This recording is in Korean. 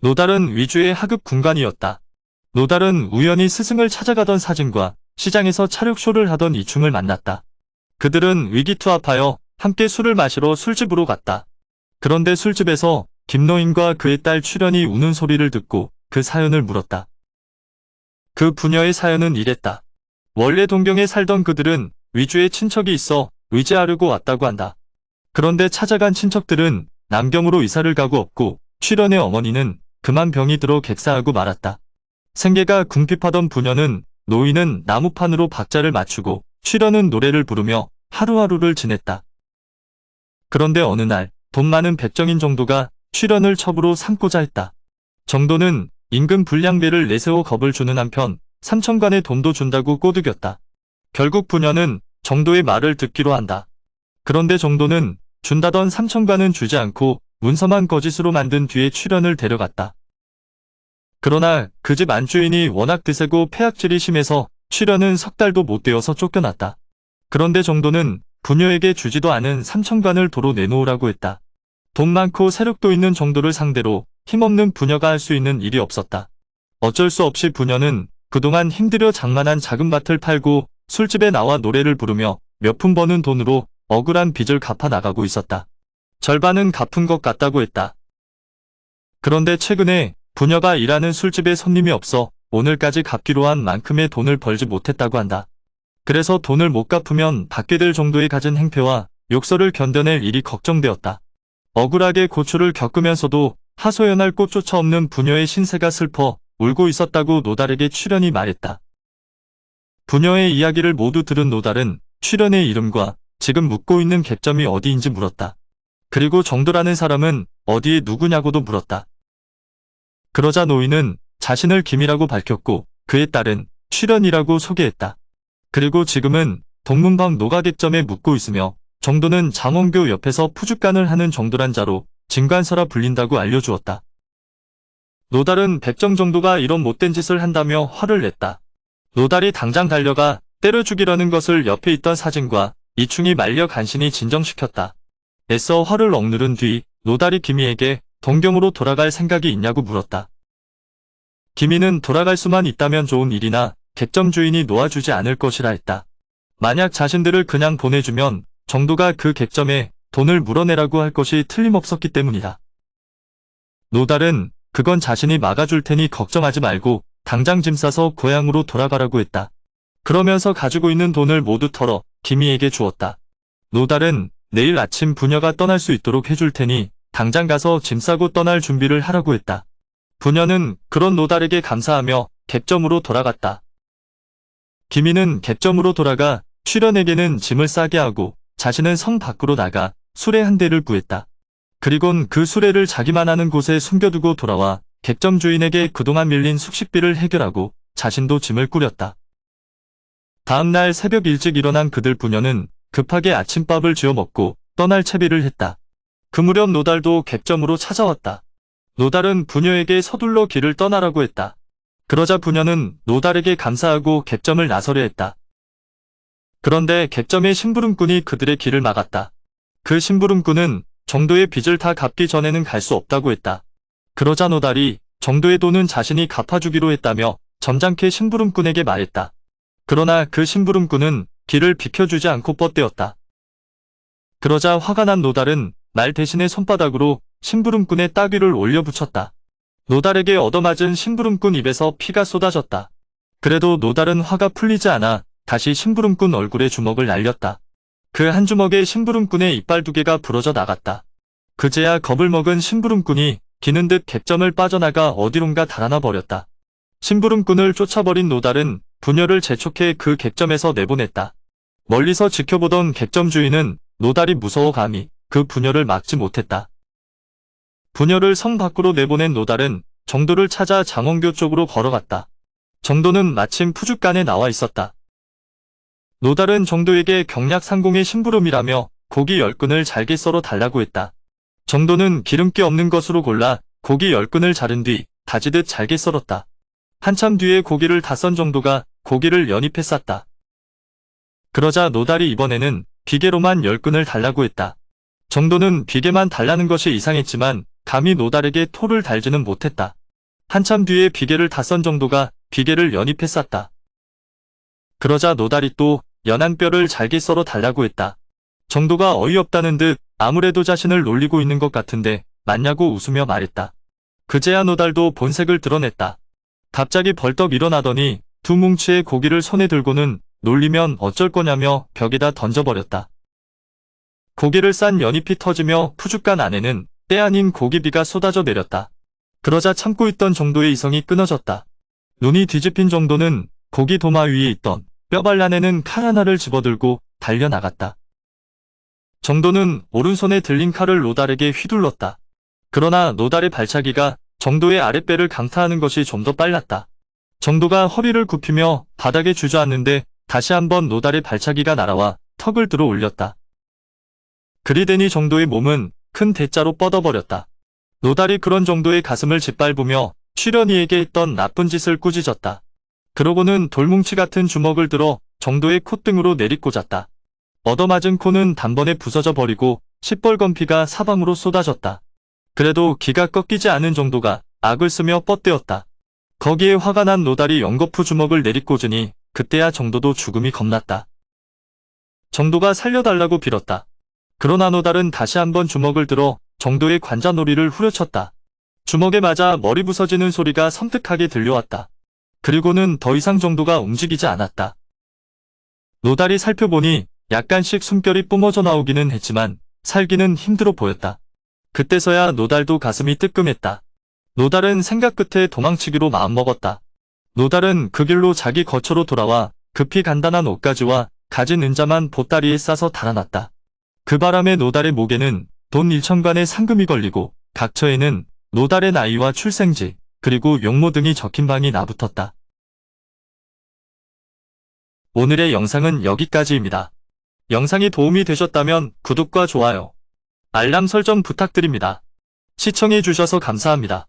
노달은 위주의 하급 군관이었다. 노달은 우연히 스승을 찾아가던 사진과 시장에서 차력쇼를 하던 이충을 만났다. 그들은 위기투합하여 함께 술을 마시러 술집으로 갔다. 그런데 술집에서 김노인과 그의 딸 출연이 우는 소리를 듣고 그 사연을 물었다. 그 부녀의 사연은 이랬다. 원래 동경에 살던 그들은 위주에 친척이 있어 의지하려고 왔다고 한다. 그런데 찾아간 친척들은 남경으로 이사를 가고 없고 출연의 어머니는 그만 병이 들어 객사하고 말았다. 생계가 궁핍하던 부녀는 노인은 나무판으로 박자를 맞추고 출연은 노래를 부르며 하루하루를 지냈다. 그런데 어느 날 돈 많은 백정인 정도가 출연을 첩으로 삼고자 했다. 정도는 임금 불량배를 내세워 겁을 주는 한편 3천관의 돈도 준다고 꼬드겼다. 결국 부녀는 정도의 말을 듣기로 한다. 그런데 정도는 준다던 3천관은 주지 않고 문서만 거짓으로 만든 뒤에 출연을 데려갔다. 그러나 그 집 안주인이 워낙 드세고 폐악질이 심해서 출연은 석 달도 못 되어서 쫓겨났다. 그런데 정도는 부녀에게 주지도 않은 3천관을 도로 내놓으라고 했다. 돈 많고 세력도 있는 정도를 상대로 힘없는 부녀가 할 수 있는 일이 없었다. 어쩔 수 없이 부녀는 그동안 힘들여 장만한 작은 밭을 팔고 술집에 나와 노래를 부르며 몇 푼 버는 돈으로 억울한 빚을 갚아 나가고 있었다. 절반은 갚은 것 같다고 했다. 그런데 최근에 부녀가 일하는 술집에 손님이 없어 오늘까지 갚기로 한 만큼의 돈을 벌지 못했다고 한다. 그래서 돈을 못 갚으면 받게 될 정도의 갖은 행패와 욕설을 견뎌낼 일이 걱정되었다. 억울하게 고초를 겪으면서도 하소연할 곳조차 없는 부녀의 신세가 슬퍼 울고 있었다고 노달에게 출연이 말했다. 부녀의 이야기를 모두 들은 노달은 출연의 이름과 지금 묵고 있는 객점이 어디인지 물었다. 그리고 정도라는 사람은 어디에 누구냐고도 물었다. 그러자 노인은 자신을 김이라고 밝혔고 그의 딸은 출연이라고 소개했다. 그리고 지금은 동문방 노가객점에 묵고 있으며 정도는 장원교 옆에서 푸죽간을 하는 정도란 자로 진관서라 불린다고 알려주었다. 노달은 백정 정도가 이런 못된 짓을 한다며 화를 냈다. 노달이 당장 달려가 때려 죽이려는 것을 옆에 있던 사진과 이충이 말려 간신히 진정시켰다. 애써 화를 억누른 뒤 노달이 김희에게 동경으로 돌아갈 생각이 있냐고 물었다. 김희는 돌아갈 수만 있다면 좋은 일이나 객점 주인이 놓아주지 않을 것이라 했다. 만약 자신들을 그냥 보내주면 정도가 그 객점에 돈을 물어내라고 할 것이 틀림없었기 때문이다. 노달은 그건 자신이 막아줄 테니 걱정하지 말고 당장 짐 싸서 고향으로 돌아가라고 했다. 그러면서 가지고 있는 돈을 모두 털어 김희에게 주었다. 노달은 내일 아침 부녀가 떠날 수 있도록 해줄 테니 당장 가서 짐 싸고 떠날 준비를 하라고 했다. 부녀는 그런 노달에게 감사하며 객점으로 돌아갔다. 김희는 객점으로 돌아가 출연에게는 짐을 싸게 하고 자신은 성 밖으로 나가 수레 한 대를 구했다. 그리곤 그 수레를 자기만 아는 곳에 숨겨두고 돌아와 객점 주인에게 그동안 밀린 숙식비를 해결하고 자신도 짐을 꾸렸다. 다음날 새벽 일찍 일어난 그들 부녀는 급하게 아침밥을 지어 먹고 떠날 채비를 했다. 그 무렵 노달도 객점으로 찾아왔다. 노달은 부녀에게 서둘러 길을 떠나라고 했다. 그러자 부녀는 노달에게 감사하고 객점을 나서려 했다. 그런데 객점의 심부름꾼이 그들의 길을 막았다. 그 심부름꾼은 정도의 빚을 다 갚기 전에는 갈 수 없다고 했다. 그러자 노달이 정도의 돈은 자신이 갚아주기로 했다며 점잖게 심부름꾼에게 말했다. 그러나 그 심부름꾼은 길을 비켜주지 않고 뻗대었다. 그러자 화가 난 노달은 말 대신에 손바닥으로 심부름꾼의 따귀를 올려붙였다. 노달에게 얻어맞은 심부름꾼 입에서 피가 쏟아졌다. 그래도 노달은 화가 풀리지 않아 다시 심부름꾼 얼굴에 주먹을 날렸다. 그 한 주먹에 심부름꾼의 이빨 2개가 부러져 나갔다. 그제야 겁을 먹은 심부름꾼이 기는 듯 객점을 빠져나가 어디론가 달아나 버렸다. 심부름꾼을 쫓아버린 노달은 부녀를 재촉해 그 객점에서 내보냈다. 멀리서 지켜보던 객점 주인은 노달이 무서워 감히 그 부녀를 막지 못했다. 부녀를 성 밖으로 내보낸 노달은 정도를 찾아 장원교 쪽으로 걸어갔다. 정도는 마침 푸죽간에 나와 있었다. 노달은 정도에게 경략 상공의 심부름이라며 고기 10근을 잘게 썰어 달라고 했다. 정도는 기름기 없는 것으로 골라 고기 10근을 자른 뒤 다지듯 잘게 썰었다. 한참 뒤에 고기를 다 썬 정도가 고기를 연잎에 쌌다. 그러자 노달이 이번에는 비계로만 10근을 달라고 했다. 정도는 비계만 달라는 것이 이상했지만 감히 노달에게 토를 달지는 못했다. 한참 뒤에 비계를 다 썬 정도가 비계를 연입해 쌌다. 그러자 노달이 또 연한 뼈를 잘게 썰어 달라고 했다. 정도가 어이없다는 듯 아무래도 자신을 놀리고 있는 것 같은데 맞냐고 웃으며 말했다. 그제야 노달도 본색을 드러냈다. 갑자기 벌떡 일어나더니 두 뭉치의 고기를 손에 들고는 놀리면 어쩔 거냐며 벽에다 던져버렸다. 고기를 싼 연잎이 터지며 푸죽간 안에는 때 아닌 고기비가 쏟아져 내렸다. 그러자 참고 있던 정도의 이성이 끊어졌다. 눈이 뒤집힌 정도는 고기 도마 위에 있던 뼈발란에는 칼 하나를 집어들고 달려나갔다. 정도는 오른손에 들린 칼을 노달에게 휘둘렀다. 그러나 노달의 발차기가 정도의 아랫배를 강타하는 것이 좀 더 빨랐다. 정도가 허리를 굽히며 바닥에 주저앉는데 다시 한번 노달의 발차기가 날아와 턱을 들어 올렸다. 그리 되니 정도의 몸은 큰 대자로 뻗어버렸다. 노달이 그런 정도의 가슴을 짓밟으며 출연이에게 했던 나쁜 짓을 꾸짖었다. 그러고는 돌뭉치 같은 주먹을 들어 정도의 콧등으로 내리꽂았다. 얻어맞은 코는 단번에 부서져 버리고 시뻘건 피가 사방으로 쏟아졌다. 그래도 기가 꺾이지 않은 정도가 악을 쓰며 뻗대었다. 거기에 화가 난 노달이 연거푸 주먹을 내리꽂으니 그때야 정도도 죽음이 겁났다. 정도가 살려달라고 빌었다. 그러나 노달은 다시 한번 주먹을 들어 정도의 관자놀이를 후려쳤다. 주먹에 맞아 머리 부서지는 소리가 섬뜩하게 들려왔다. 그리고는 더 이상 정도가 움직이지 않았다. 노달이 살펴보니 약간씩 숨결이 뿜어져 나오기는 했지만 살기는 힘들어 보였다. 그때서야 노달도 가슴이 뜨끔했다. 노달은 생각 끝에 도망치기로 마음먹었다. 노달은 그 길로 자기 거처로 돌아와 급히 간단한 옷가지와 가진 은자만 보따리에 싸서 달아났다. 그 바람에 노달의 목에는 돈 1,000관의 상금이 걸리고 각처에는 노달의 나이와 출생지 그리고 용모 등이 적힌 방이 나붙었다. 오늘의 영상은 여기까지입니다. 영상이 도움이 되셨다면 구독과 좋아요, 알람 설정 부탁드립니다. 시청해주셔서 감사합니다.